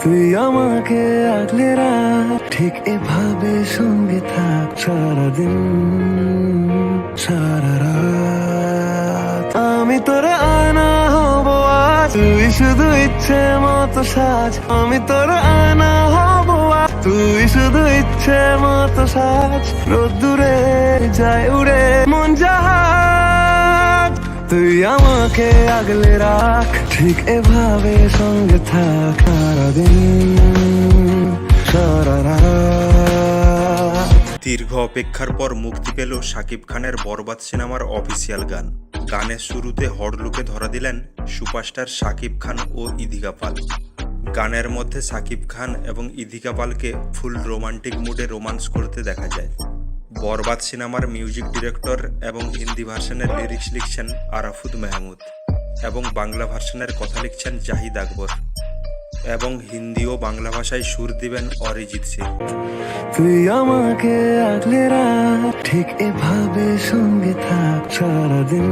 তুই আমাকে আগলে রাখ, ঠিক এভাবে সঙ্গে থাক সারাদিন সারা রাত। আমি তোর আয়না হব আজ, তুই শুধু ইচ্ছে মতো সাজ। আমি তোর আয়না হব আজ, তুই শুধু ইচ্ছে মতো সাজ। রোদ্দুরে যায় উড়ে মন জাহাজ, তুই আমাকে আগলে রাখ, ঠিক এভাবে সঙ্গে থাক সারাদিন সারা রাত। দীর্ঘ অপেক্ষার পর মুক্তি পেল শাকিব খানের বরবাদ সিনেমার অফিসিয়াল গান। গানের শুরুতে হট লুকে ধরা দিলেন সুপারস্টার শাকিব খান ও ইদিকা পাল। গানের মধ্যে শাকিব খান এবং ইদিকা পালকে ফুল রোমান্টিক মুডে রোমান্স করতে দেখা যায়। বরবাদ সিনেমার মিউজিক ডিরেক্টর এবং হিন্দি ভার্সনের লিরিক্স লিখছেন আরাফুদ মেহমুদ এবং বাংলা ভার্সনের কথা লিখছেন জাহিদ আকবর এবং হিন্দি ও বাংলা ভাষায় সুর দিবেন অরিজিৎ সিং। তুই আমাকে আগলে রাখ, ঠিক এভাবে সঙ্গে থাক সারাদিন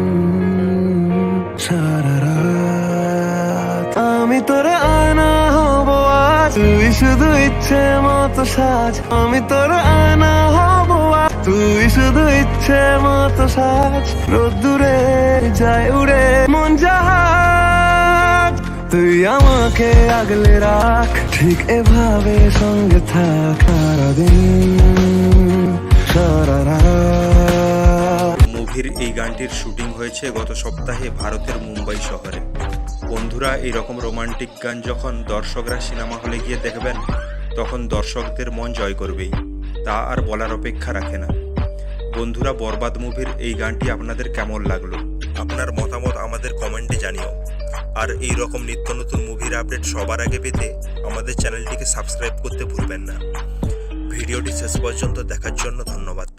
সারা রাত। আমি তোর আয়না হব আজ, তুই শুধু ইচ্ছে মতো সাজ। আমি তোর আয়না হব আজ, তুই শুধু ইচ্ছে মতো সাজ। রোদ্দুরে যায় উড়ে মন জাহাজ, তুই আমাকে আগলে রাখ, ঠিক এভাবে সঙ্গে থাক সারাদিন সারা রাত। মুভির এই গানটির শুটিং হয়েছে গত সপ্তাহে ভারতের মুম্বাই শহরে। বন্ধুরা, এইরকম রোমান্টিক গান যখন দর্শকরা সিনেমা হলে গিয়ে দেখবেন, তখন দর্শকদের মন জয় করবেই, তা আর বলার অপেক্ষা রাখে না। বন্ধুরা, বরবাদ মুভির এই গানটি আপনাদের কেমন লাগলো? আপনার মতামত আমাদের কমেন্টে জানিও। আর এই রকম নিত্য নতুন মুভির আপডেট সবার আগে পেতে আমাদের চ্যানেলটিকে সাবস্ক্রাইব করতে ভুলবেন না। ভিডিওটি শেষ পর্যন্ত দেখার জন্য ধন্যবাদ।